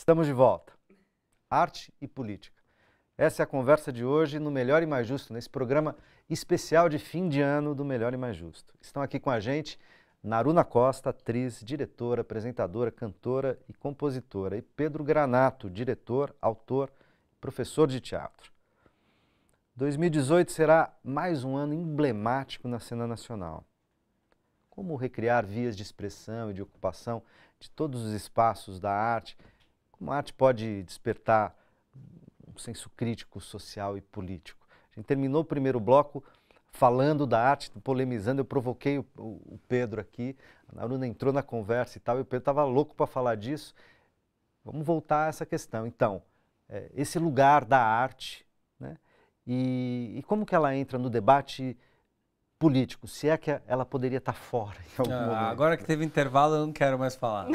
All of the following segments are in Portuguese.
Estamos de volta. Arte e política. Essa é a conversa de hoje no Melhor e Mais Justo, nesse programa especial de fim de ano do Melhor e Mais Justo. Estão aqui com a gente Naruna Costa, atriz, diretora, apresentadora, cantora e compositora, e Pedro Granato, diretor, autor, professor de teatro. 2018 será mais um ano emblemático na cena nacional. Como recriar vias de expressão e de ocupação de todos os espaços da arte, como a arte pode despertar um senso crítico, social e político. A gente terminou o primeiro bloco falando da arte, polemizando, eu provoquei o Pedro aqui, a Naruna entrou na conversa e tal, e o Pedro estava louco para falar disso. Vamos voltar a essa questão. Então, esse lugar da arte, né? E como que ela entra no debate político, se é que ela poderia estar fora em algum momento. Agora que teve intervalo, eu não quero mais falar.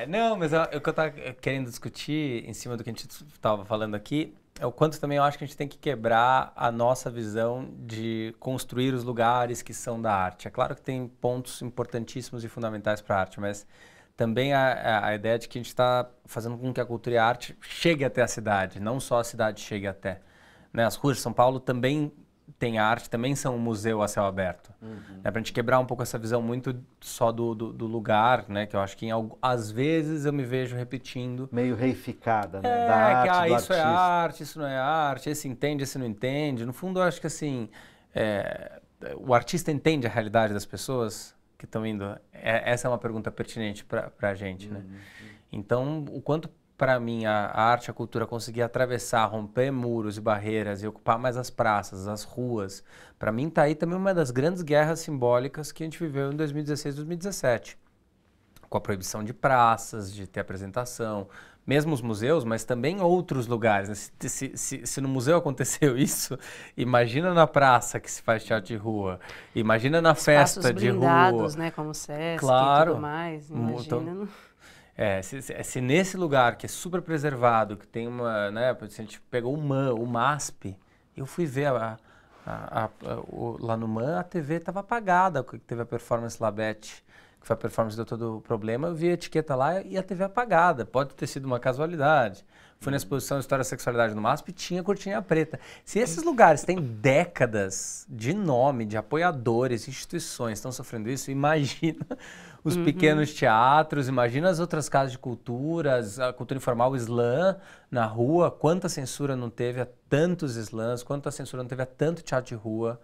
Não, não, mas o que eu estava querendo discutir em cima do que a gente estava falando aqui é o quanto também eu acho que a gente tem que quebrar a nossa visão de construir os lugares que são da arte. É claro que tem pontos importantíssimos e fundamentais para a arte, mas também a ideia de que a gente está fazendo com que a cultura e a arte chegue até a cidade, não só a cidade chegue até. Né? As ruas de São Paulo também têm arte, também são um museu a céu aberto. Para a gente quebrar um pouco essa visão muito só do lugar, né? Que eu acho que às vezes eu me vejo repetindo. Meio reificada, né? Da arte, do isso artista. É arte, isso não é arte, esse entende, esse não entende. No fundo, eu acho que assim, o artista entende a realidade das pessoas que estão indo. Essa é uma pergunta pertinente para a gente, né? Então, o quanto para mim, a arte, a cultura conseguir atravessar, romper muros e barreiras e ocupar mais as praças, as ruas, para mim está aí também uma das grandes guerras simbólicas que a gente viveu em 2016 e 2017. Com a proibição de praças, de ter apresentação, mesmo os museus, mas também outros lugares. Né? Se no museu aconteceu isso, imagina na praça que se faz teatro de rua, imagina na festa de rua. Blindados, né, como o Sesc e tudo mais, imagina... Então, se nesse lugar que é super preservado, que tem uma, né, a gente pegou o MASP, eu fui ver lá no MAN, a TV estava apagada, teve a performance Labete, que foi a performance que deu todo o problema, eu vi a etiqueta lá e a TV apagada, pode ter sido uma casualidade. Fui na exposição História da Sexualidade no MASP e tinha cortina preta. Se esses lugares têm décadas de nome, de apoiadores, instituições estão sofrendo isso, imagina os pequenos teatros, imagina as outras casas de cultura, a cultura informal, o slam na rua, quanta censura não teve a tantos slams, quanta censura não teve a tanto teatro de rua.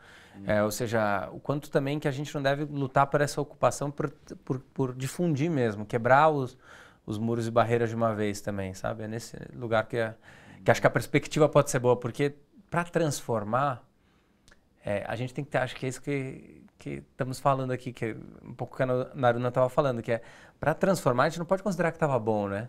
Ou seja, o quanto também que a gente não deve lutar por essa ocupação, por difundir mesmo, quebrar os muros e barreiras de uma vez também, sabe? É nesse lugar que acho que a perspectiva pode ser boa, porque para transformar, a gente tem que ter, acho que é isso que estamos falando aqui, que é um pouco que a Naruna estava falando, que é, para transformar a gente não pode considerar que estava bom, né?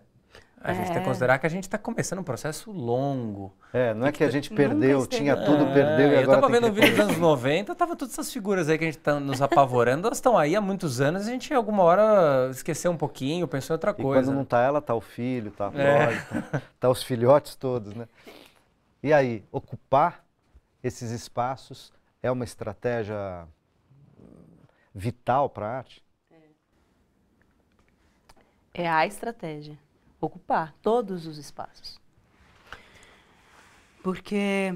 A gente tem que considerar que a gente está começando um processo longo. Não é que a gente perdeu, tinha tudo, perdeu e agora eu estava vendo um vídeo dos anos 90, tava todas essas figuras aí que a gente está nos apavorando, elas estão aí há muitos anos, a gente em alguma hora esqueceu um pouquinho, pensou em outra coisa. E quando não está ela, está o filho, está a prole, tá os filhotes todos, né? E aí, ocupar esses espaços é uma estratégia vital para a arte? É a estratégia. Ocupar todos os espaços. Porque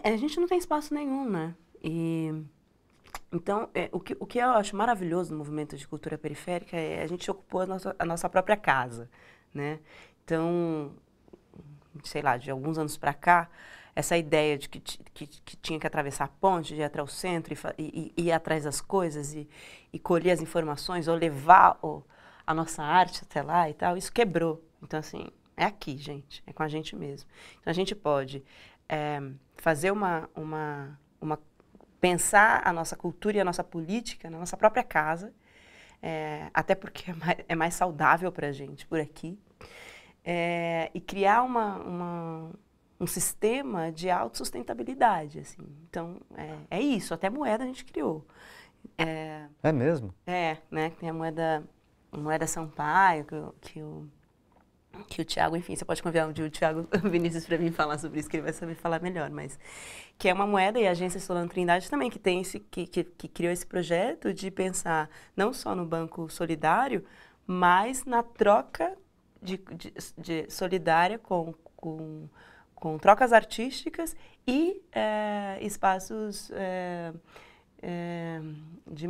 a gente não tem espaço nenhum, né? Então, o que eu acho maravilhoso no movimento de cultura periférica é a gente ocupou a nossa própria casa, né? Então, sei lá, de alguns anos para cá, essa ideia de que tinha que atravessar a ponte, de ir até o centro e ir atrás das coisas e colher as informações ou levar a nossa arte até lá e tal, isso quebrou. Então, assim, é aqui, gente, é com a gente mesmo. Então, a gente pode fazer pensar a nossa cultura e a nossa política na nossa própria casa, até porque é mais saudável para a gente por aqui, e criar um sistema de autossustentabilidade, assim. Então, é isso, até moeda a gente criou. É mesmo? Né, tem a moeda Sampaio, que o Thiago, enfim, você pode convidar um dia o Thiago Vinícius para mim falar sobre isso, que ele vai saber falar melhor, mas que é uma moeda, e a Agência Solano Trindade também, que criou esse projeto de pensar não só no Banco Solidário, mas na troca de solidária com trocas artísticas e espaços de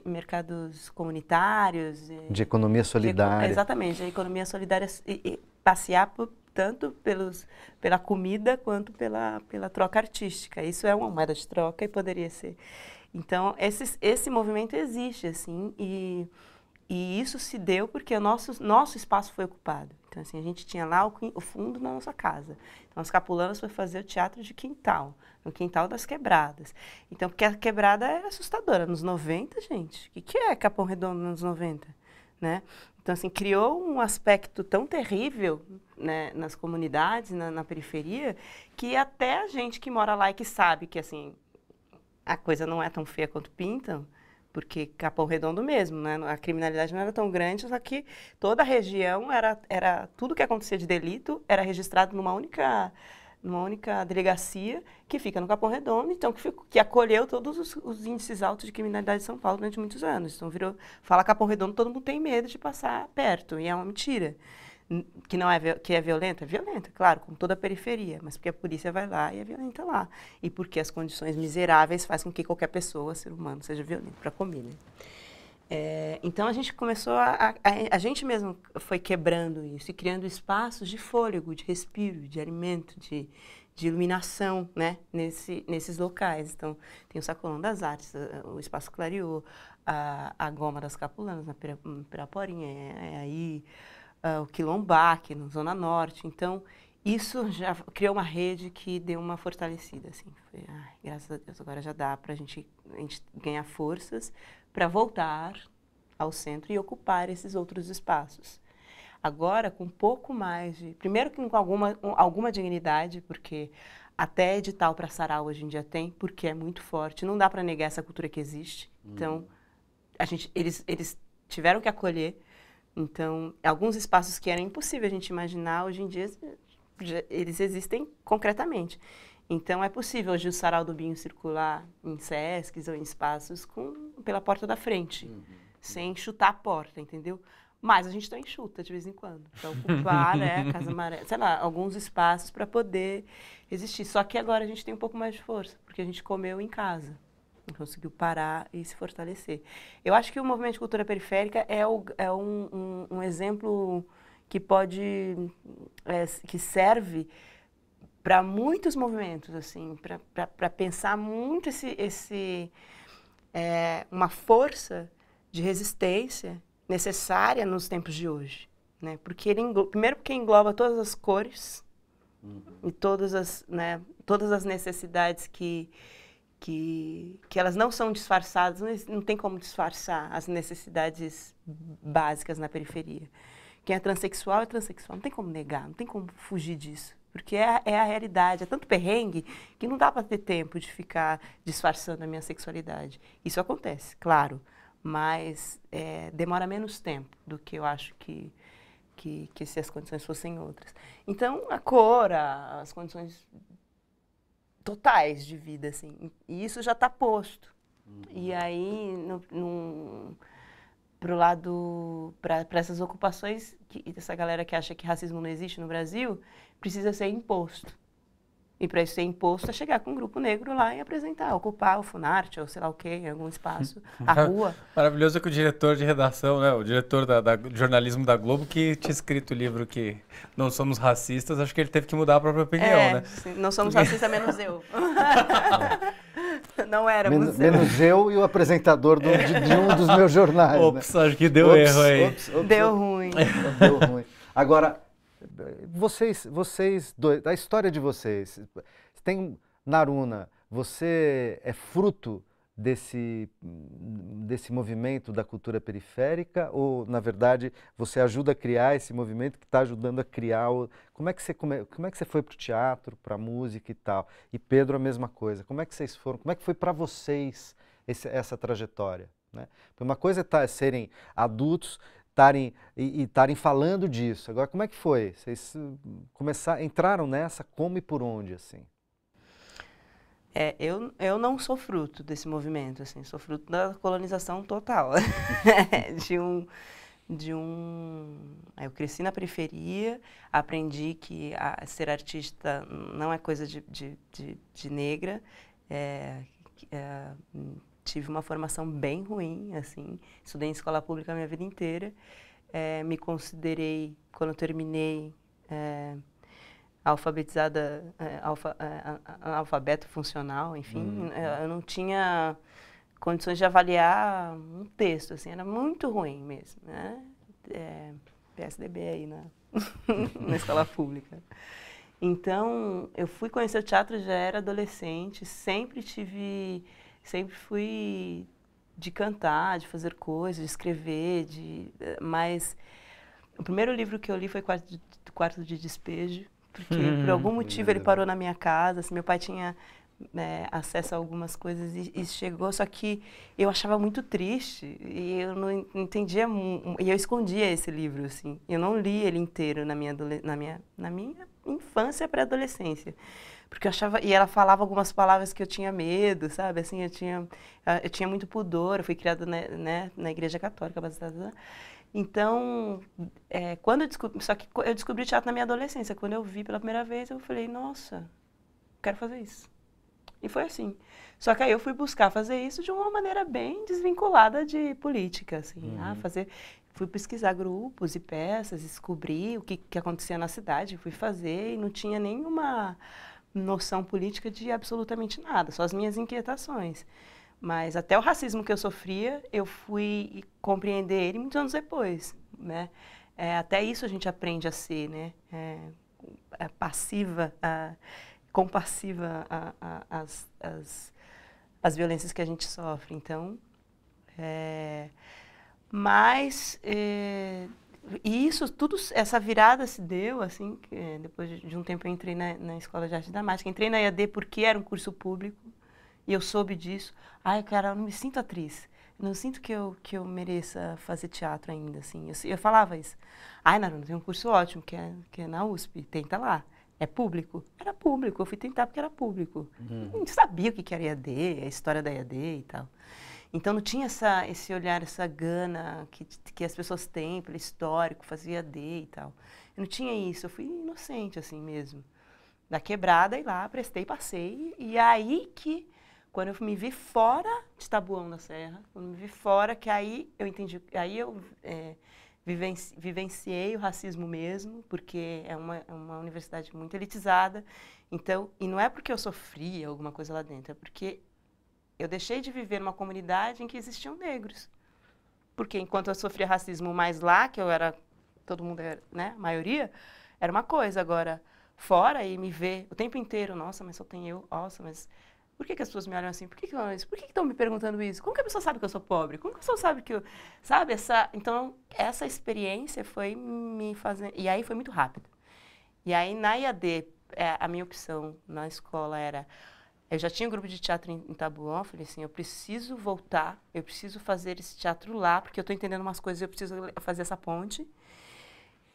mercados comunitários. De economia solidária. Exatamente, a economia solidária e passear tanto pela comida quanto pela troca artística. Isso é uma moeda de troca e poderia ser. Então, esse movimento existe, assim, e isso se deu porque o nosso espaço foi ocupado. Então, assim, a gente tinha lá o fundo da nossa casa. Então, as Capulanas foi fazer o teatro de quintal, no quintal das Quebradas. Então, porque a Quebrada era assustadora. Nos 90, gente, o que é Capão Redondo nos 90? Né? Então, assim, criou um aspecto tão terrível, né, nas comunidades, na periferia, que até a gente que mora lá e que sabe que, assim, a coisa não é tão feia quanto pintam, porque Capão Redondo mesmo, né? A criminalidade não era tão grande, só que toda a região era tudo que acontecia de delito era registrado numa única delegacia que fica no Capão Redondo, então que acolheu todos os índices altos de criminalidade de São Paulo durante muitos anos. Então fala Capão Redondo, todo mundo tem medo de passar perto, e é uma mentira. Que é violenta? É violenta, claro, como toda a periferia, mas porque a polícia vai lá e é violenta lá. E porque as condições miseráveis fazem com que qualquer pessoa, ser humano, seja violento para comer, né? Então a gente começou a gente mesmo foi quebrando isso e criando espaços de fôlego, de respiro, de alimento, de iluminação, né, nesses locais. Então tem o Sacolão das Artes, o Espaço Clareou, a Goma das Capulanas na Piraporinha, aí o Quilombaque, na Zona Norte. Então isso já criou uma rede que deu uma fortalecida, assim. Foi, graças a Deus, agora já dá para a gente ganhar forças para voltar ao centro e ocupar esses outros espaços. Agora, com um pouco mais de... Primeiro, com alguma dignidade, porque até edital para sarau hoje em dia tem, porque é muito forte. Não dá para negar essa cultura que existe. Então, eles tiveram que acolher. Então, alguns espaços que eram impossível a gente imaginar, hoje em dia, eles existem concretamente. Então, é possível hoje o sarau do Binho circular em SESCs ou em espaços pela porta da frente, sem chutar a porta, entendeu? Mas a gente também chuta de vez em quando, para ocupar, né, Casa Amarela, sei lá, alguns espaços para poder existir. Só que agora a gente tem um pouco mais de força, porque a gente comeu em casa, conseguiu parar e se fortalecer. Eu acho que o movimento de cultura periférica é um exemplo que que serve para muitos movimentos, assim, para pensar muito uma força de resistência necessária nos tempos de hoje, né? Porque primeiro porque engloba todas as cores e todas as necessidades que elas não são disfarçadas, não tem como disfarçar as necessidades básicas na periferia. Quem é transexual, não tem como negar, não tem como fugir disso. Porque é a realidade, é tanto perrengue que não dá para ter tempo de ficar disfarçando a minha sexualidade. Isso acontece, claro, mas demora menos tempo do que eu acho que se as condições fossem outras. Então, a cor, as condições totais de vida, assim, e isso já está posto. E aí, para essas ocupações, essa galera que acha que racismo não existe no Brasil, precisa ser imposto. E para isso ser imposto é chegar com um grupo negro lá e apresentar, ocupar o Funarte ou sei lá o quê, em algum espaço, a rua. Maravilhoso que o diretor de redação, né, o diretor de jornalismo da Globo, que tinha escrito o livro que não somos racistas, acho que ele teve que mudar a própria opinião, né? Sim, não somos racistas, menos eu. Não éramos. Menos eu e o apresentador de um dos meus jornais. Ops, acho que deu erro aí. Deu ruim. Deu ruim. Agora, vocês dois, a história de vocês, tem Naruna, você é fruto desse movimento da cultura periférica ou, na verdade, você ajuda a criar esse movimento que está ajudando a criar? Como é que você foi para o teatro, para a música e tal? E Pedro, a mesma coisa. Como é que vocês foram? Como é que foi para vocês essa trajetória? Né? Uma coisa é serem adultos, estarem falando disso. Agora, como é que foi? Vocês entraram nessa, como e por onde, assim? Eu não sou fruto desse movimento, assim, sou fruto da colonização total. Eu cresci na periferia, aprendi que ser artista não é coisa de negra. Tive uma formação bem ruim, assim, estudei em escola pública a minha vida inteira. Me considerei, quando eu terminei, alfabetizada, alfabeto funcional, enfim. Eu não tinha condições de avaliar um texto, assim, era muito ruim mesmo, né? PSDB aí na escola pública. Então, eu fui conhecer o teatro, já era adolescente, sempre fui de cantar, de fazer coisas, de escrever, mas o primeiro livro que eu li foi Quarto de Despejo, porque por algum motivo ele parou na minha casa, assim, meu pai tinha acesso a algumas coisas e chegou, só que eu achava muito triste e eu não entendia, e eu escondia esse livro, assim, eu não li ele inteiro na minha infância, pré-adolescência, porque eu achava, e ela falava algumas palavras que eu tinha medo, sabe, assim, eu tinha muito pudor, eu fui criada, né, na igreja católica, então, só que eu descobri teatro na minha adolescência, quando eu vi pela primeira vez, eu falei, nossa, quero fazer isso. E foi assim. Só que aí eu fui buscar fazer isso de uma maneira bem desvinculada de política, assim. Fui pesquisar grupos e peças, descobri o que acontecia na cidade, fui fazer e não tinha nenhuma noção política de absolutamente nada, só as minhas inquietações. Mas até o racismo que eu sofria, eu fui compreender ele muitos anos depois, né? Até isso a gente aprende a ser, né? Passiva, compassiva às violências que a gente sofre. Então, e isso tudo, essa virada se deu, assim, depois de um tempo eu entrei na Escola de Arte Dramática, entrei na EAD porque era um curso público, e eu soube disso. Cara, eu não me sinto atriz, eu não sinto que eu mereça fazer teatro ainda, assim. Eu falava isso. Naruna, tem um curso ótimo, que é na USP, tenta lá. É público? Era público, eu fui tentar porque era público. Não sabia o que era EAD, a história da EAD e tal. Então não tinha esse olhar, essa gana que as pessoas têm pelo histórico, fazer EAD e tal. Eu não tinha isso, eu fui inocente assim mesmo. Da quebrada, e lá, prestei, passei. E aí que, quando eu me vi fora de Taboão da Serra, quando me vi fora, que aí eu entendi, aí eu vivenciei o racismo mesmo, porque é uma universidade muito elitizada. Então, e não é porque eu sofria alguma coisa lá dentro, é porque eu deixei de viver numa comunidade em que existiam negros. Porque enquanto eu sofria racismo mais lá, que eu era, todo mundo era, né, a maioria, era uma coisa. Agora, fora e me ver o tempo inteiro, nossa, mas só tem eu, nossa, mas por que as pessoas me olham assim? Por que estão me perguntando isso? Como que a pessoa sabe que eu sou pobre? Como que a pessoa sabe que eu... Sabe? Então, essa experiência foi me fazendo... E aí foi muito rápido. E aí, na IAD, a minha opção na escola era... Eu já tinha um grupo de teatro em Taboão, eu falei assim, eu preciso voltar, eu preciso fazer esse teatro lá, porque eu estou entendendo umas coisas, eu preciso fazer essa ponte.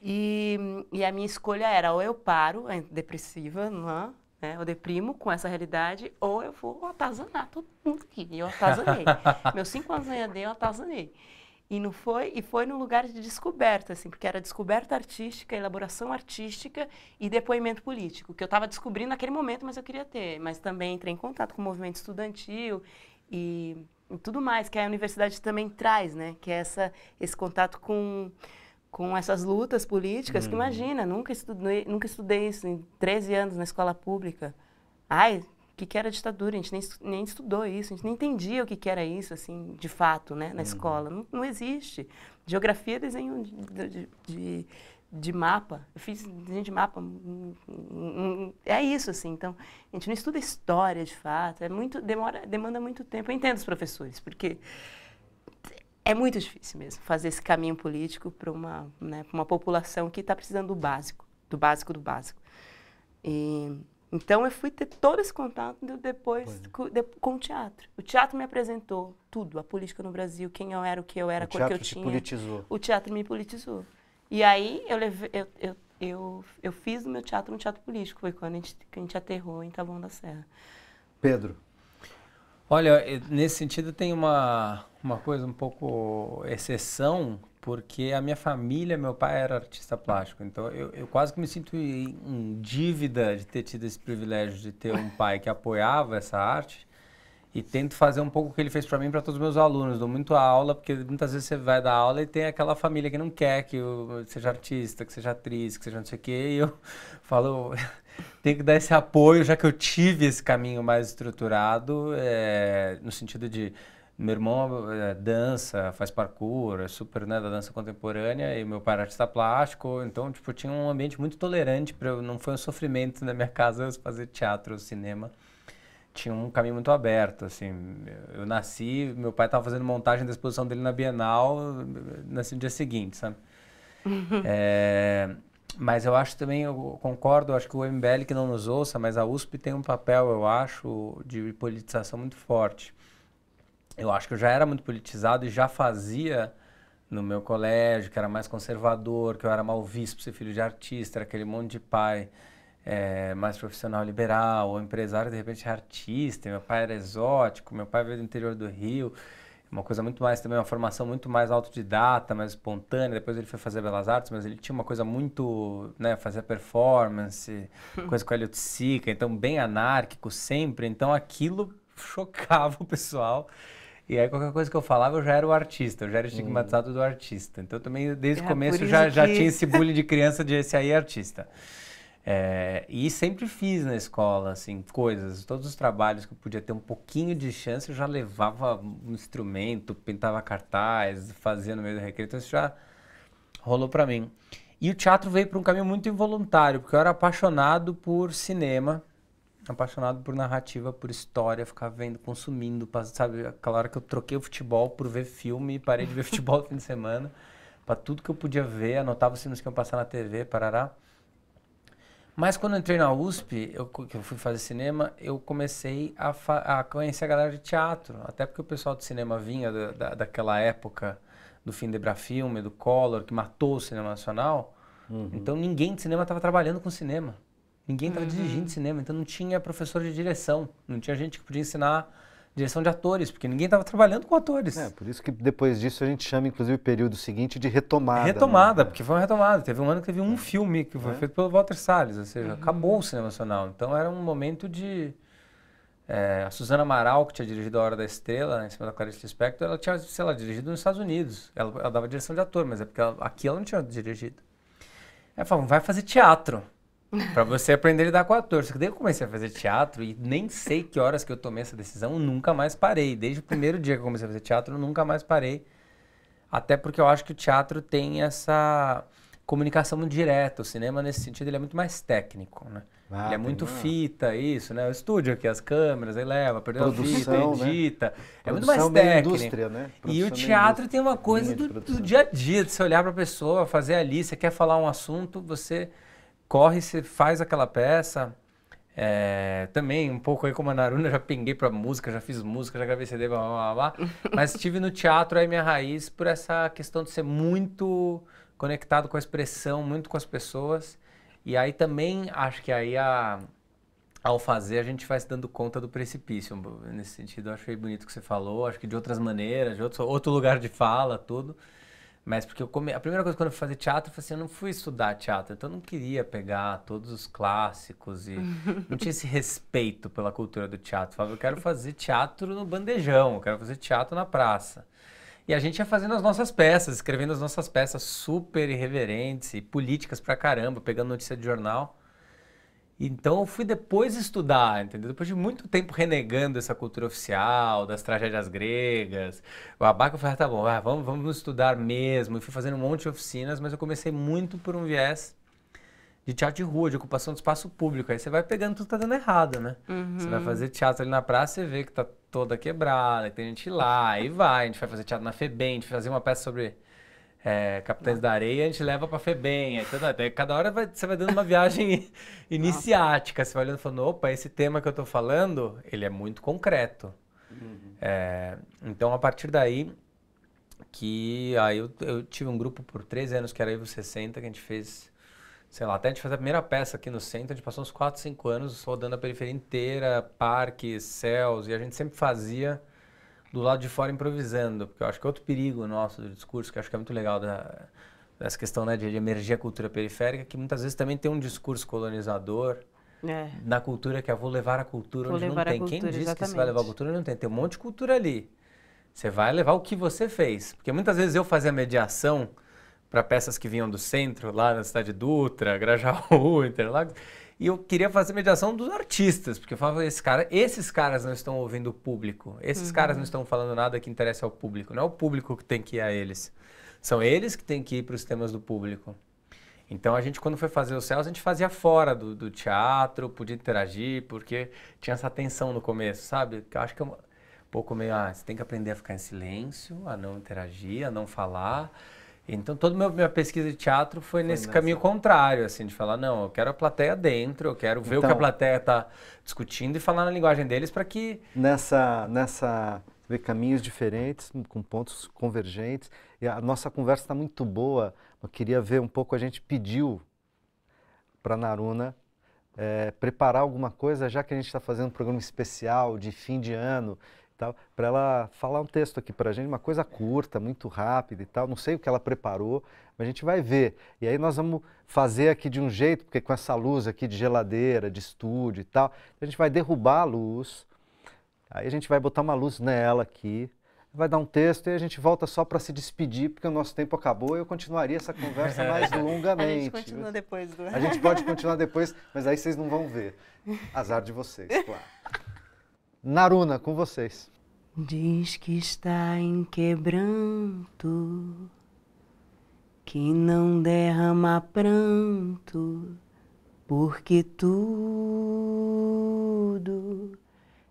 E a minha escolha era, ou eu paro, depressiva, não é? Eu deprimo com essa realidade, ou eu vou atazanar todo mundo aqui. E eu atazanei. Meus 5 anos na EAD, eu atazanei. E foi num lugar de descoberta, assim, porque era descoberta artística, elaboração artística e depoimento político, que eu estava descobrindo naquele momento, mas eu queria ter. Mas também entrei em contato com o movimento estudantil e tudo mais, que a universidade também traz, né? Que é esse contato com essas lutas políticas, que imagina, nunca estudei isso em 13 anos na escola pública. O que era ditadura? A gente nem estudou isso, a gente nem entendia o que era isso, assim, de fato, né, na escola. Não existe. Geografia é desenho de mapa. Eu fiz desenho de mapa. É isso, assim. Então, a gente não estuda história, de fato. Demanda muito tempo. Eu entendo os professores, porque é muito difícil mesmo fazer esse caminho político para uma população que está precisando do básico, do básico do básico. Então, eu fui ter todo esse contato depois com o teatro. O teatro me apresentou tudo, a política no Brasil, quem eu era, o que eu era, a cor que eu tinha. Politizou. O teatro me politizou. E aí, eu fiz o meu teatro um teatro político, foi quando a gente aterrou em Taboão da Serra. Pedro. Olha, nesse sentido tem uma coisa um pouco exceção, porque a minha família, meu pai era artista plástico, então eu quase que me sinto em dívida de ter tido esse privilégio de ter um pai que apoiava essa arte e tento fazer um pouco o que ele fez para mim e para todos os meus alunos. Dou muito aula, porque muitas vezes você vai dar aula e tem aquela família que não quer que eu seja artista, que seja atriz, que seja não sei o quê, e eu falo, tenho que dar esse apoio, já que eu tive esse caminho mais estruturado, no sentido de meu irmão dança, faz parkour, é super, né, da dança contemporânea, e meu pai era artista plástico, então, tipo, tinha um ambiente muito tolerante, não foi um sofrimento na minha casa fazer teatro ou cinema. Tinha um caminho muito aberto, assim, eu nasci, meu pai estava fazendo montagem da exposição dele na Bienal, nasci no dia seguinte, sabe? Mas eu acho também, eu concordo, eu acho que o MBL que não nos ouça, mas a USP tem um papel, eu acho, de politização muito forte. Eu acho que eu já era muito politizado e já fazia no meu colégio, que era mais conservador, que eu era mal visto por ser filho de artista, era aquele monte de pai mais profissional liberal, ou empresário de repente é artista, meu pai era exótico, meu pai veio do interior do Rio, uma coisa muito mais também, uma formação muito mais autodidata, mais espontânea, depois ele foi fazer Belas Artes, mas ele tinha uma coisa muito, né, fazia performance, coisa com Hélio Sica, então bem anárquico sempre, então aquilo chocava o pessoal. E aí qualquer coisa que eu falava, eu já era o artista, eu já era estigmatizado do artista. Então também desde o começo já tinha esse bullying de criança de esse aí é artista. E sempre fiz na escola, assim, coisas, todos os trabalhos que eu podia ter um pouquinho de chance, eu já levava um instrumento, pintava cartaz, fazia no meio do recreio, então isso já rolou pra mim. E o teatro veio para um caminho muito involuntário, porque eu era apaixonado por cinema, apaixonado por narrativa, por história, ficar vendo, consumindo, sabe? Aquela hora que eu troquei o futebol por ver filme e parei de ver futebol no fim de semana, para tudo que eu podia ver, anotava os filmes que iam passar na TV, parará. Mas quando eu entrei na USP, que eu fui fazer cinema, eu comecei a conhecer a galera de teatro, até porque o pessoal de cinema vinha daquela época do fim de Brafilme, do Collor, que matou o cinema nacional, então ninguém de cinema estava trabalhando com cinema. Ninguém estava dirigindo cinema, então não tinha professor de direção, não tinha gente que podia ensinar direção de atores, porque ninguém estava trabalhando com atores. Por isso que depois disso a gente chama, inclusive, o período seguinte de retomada. Retomada, né? Porque foi uma retomada. Teve um ano que teve um filme que foi feito pelo Walter Salles, ou seja, acabou o cinema nacional. Então era um momento de... a Suzana Amaral, que tinha dirigido A Hora da Estrela, né, em cima da Clarice Lispector, ela tinha, sei lá, dirigido nos Estados Unidos. Ela dava direção de ator, mas é porque aqui ela não tinha dirigido. Ela falou, vai fazer teatro. Pra você aprender a lidar com ator. Só que daí eu comecei a fazer teatro e nem sei que horas que eu tomei essa decisão, nunca mais parei. Desde o primeiro dia que eu comecei a fazer teatro, eu nunca mais parei. Até porque eu acho que o teatro tem essa comunicação muito direta. O cinema, nesse sentido, ele é muito mais técnico, né? Ele é muito fita, isso, né? O estúdio aqui, as câmeras, aí leva, perdeu a fita, edita. Né? É muito mais técnico. Indústria, né? E o teatro tem uma coisa do dia a dia, de você olhar pra pessoa, fazer ali, você quer falar um assunto, você... corre, você faz aquela peça. Também, um pouco aí como a Naruna, já pinguei pra música, já fiz música, já gravei CD, blá, blá, blá. Mas estive no teatro, aí minha raiz, por essa questão de ser muito conectado com a expressão, muito com as pessoas. E aí também, acho que aí ao fazer, a gente vai se dando conta do precipício. Nesse sentido, eu achei bonito o que você falou, acho que de outras maneiras, de outro lugar de fala, tudo. Mas porque a primeira coisa quando eu fui fazer teatro, eu falei assim, eu não fui estudar teatro, então eu não queria pegar todos os clássicos e não tinha esse respeito pela cultura do teatro. Eu falava, eu quero fazer teatro no bandejão, eu quero fazer teatro na praça. E a gente ia fazendo as nossas peças, escrevendo as nossas peças super irreverentes e políticas pra caramba, pegando notícia de jornal. Então eu fui depois estudar, entendeu? Depois de muito tempo renegando essa cultura oficial, das tragédias gregas. O Abaca eu falei, tá bom, vamos estudar mesmo. E fui fazendo um monte de oficinas, mas eu comecei muito por um viés de teatro de rua, de ocupação do espaço público. Aí você vai pegando tudo que tá dando errado, né? Você vai fazer teatro ali na praça, você vê que tá toda quebrada, que tem gente lá, aí vai. A gente vai fazer teatro na FEBEM, a gente vai fazer uma peça sobre... Capitães da Areia, a gente leva pra FEBEM. Cada hora você vai dando uma viagem iniciática. Você vai olhando e falando, opa, esse tema que eu tô falando, ele é muito concreto. Então, a partir daí, aí eu tive um grupo por 3 anos, que era Evo 60, que a gente fez, sei lá, até a gente fez a primeira peça aqui no centro, a gente passou uns 4, 5 anos rodando a periferia inteira, parques, céus, e a gente sempre fazia do lado de fora improvisando, porque eu acho que é outro perigo nosso do discurso, que eu acho que é muito legal dessa questão, né, de emergir a cultura periférica, que muitas vezes também tem um discurso colonizador na cultura, que é vou levar a cultura onde não tem. Quem disse que você vai levar a cultura onde não tem? Tem um monte de cultura ali. Você vai levar o que você fez. Porque muitas vezes eu fazia mediação para peças que vinham do centro, lá na cidade de Dutra, Grajaú, Interlagos, e eu queria fazer mediação dos artistas, porque eu falava, esses caras não estão ouvindo o público, esses caras não estão falando nada que interessa ao público, não é o público que tem que ir a eles, são eles que têm que ir para os temas do público. Então a gente, quando foi fazer o Céus, a gente fazia fora do teatro, podia interagir, porque tinha essa tensão no começo, sabe? Que eu acho que é um pouco meio, você tem que aprender a ficar em silêncio, a não interagir, a não falar. Então, toda a minha pesquisa de teatro foi nesse caminho contrário, assim, de falar, não, eu quero a plateia dentro, eu quero ver o que a plateia está discutindo e falar na linguagem deles para que... Ver caminhos diferentes, com pontos convergentes. E a nossa conversa está muito boa. Eu queria ver um pouco, a gente pediu para a Naruna preparar alguma coisa, já que a gente está fazendo um programa especial de fim de ano, para ela falar um texto aqui para a gente, uma coisa curta, muito rápida e tal. Não sei o que ela preparou, mas a gente vai ver. E aí nós vamos fazer aqui de um jeito, porque com essa luz aqui de geladeira, de estúdio e tal, a gente vai derrubar a luz, aí a gente vai botar uma luz nela aqui, vai dar um texto e a gente volta só para se despedir, porque o nosso tempo acabou e eu continuaria essa conversa mais longamente. A gente continua depois do... A gente pode continuar depois, mas aí vocês não vão ver. Azar de vocês, claro. Naruna, com vocês. Diz que está em quebranto, que não derrama pranto, porque tudo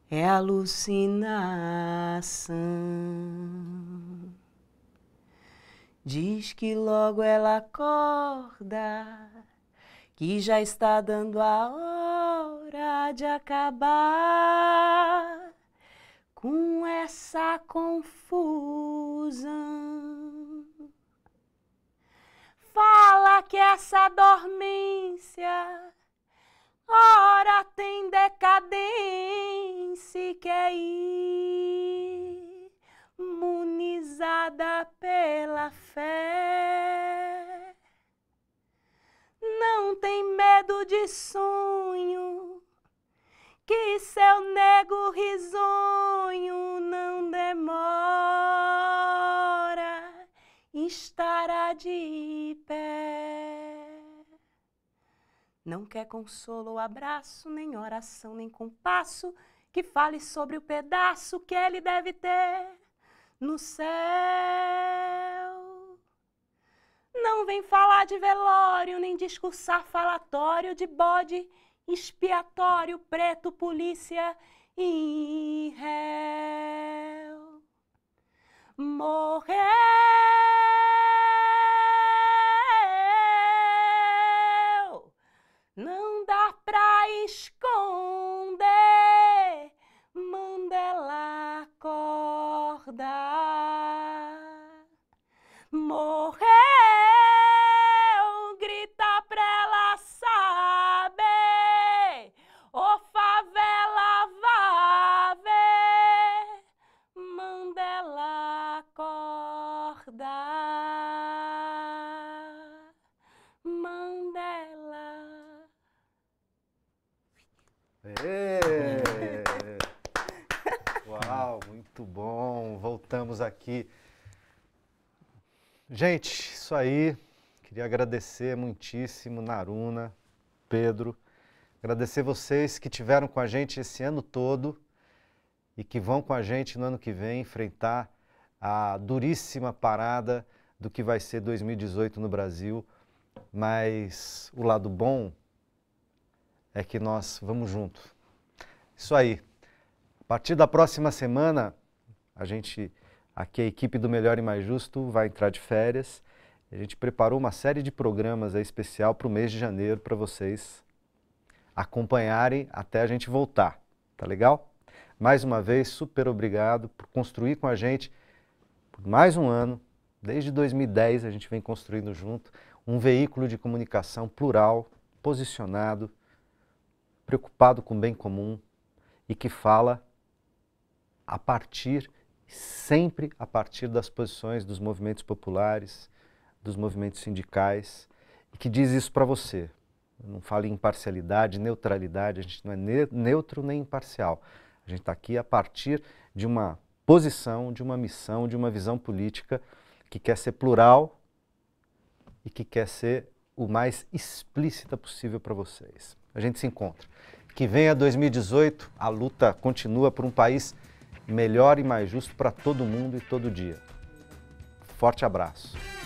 é alucinação. Diz que logo ela acorda, que já está dando a hora de acabar com essa confusão. Fala que essa dormência ora tem decadência e quer ir imunizada pela fé. Não tem medo de sonho, que seu nego risonho não demora, estará de pé. Não quer consolo ou abraço, nem oração, nem compasso, que fale sobre o pedaço que ele deve ter no céu. Não vem falar de velório, nem discursar falatório de bode expiatório, preto, polícia e réu. Morreu, não dá pra esconder, Mandela acorda. Morreu, grita pra ela saber, ô favela vá ver, Mandela acorda. Mandela. Uau, muito bom. Voltamos aqui. Gente, isso aí. Queria agradecer muitíssimo, Naruna, Pedro. Agradecer vocês que tiveram com a gente esse ano todo e que vão com a gente no ano que vem enfrentar a duríssima parada do que vai ser 2018 no Brasil. Mas o lado bom é que nós vamos junto. Isso aí. A partir da próxima semana, aqui a equipe do Melhor e Mais Justo vai entrar de férias. A gente preparou uma série de programas aí especial para o mês de janeiro para vocês acompanharem até a gente voltar. Tá legal? Mais uma vez, super obrigado por construir com a gente por mais um ano. Desde 2010 a gente vem construindo junto um veículo de comunicação plural, posicionado, preocupado com o bem comum e que fala a partir sempre a partir das posições dos movimentos populares, dos movimentos sindicais, e que diz isso para você. Eu não falo em imparcialidade, neutralidade, a gente não é neutro nem imparcial. A gente está aqui a partir de uma posição, de uma missão, de uma visão política que quer ser plural e que quer ser o mais explícita possível para vocês. A gente se encontra. Que venha 2018, a luta continua por um país melhor e mais justo para todo mundo e todo dia. Forte abraço.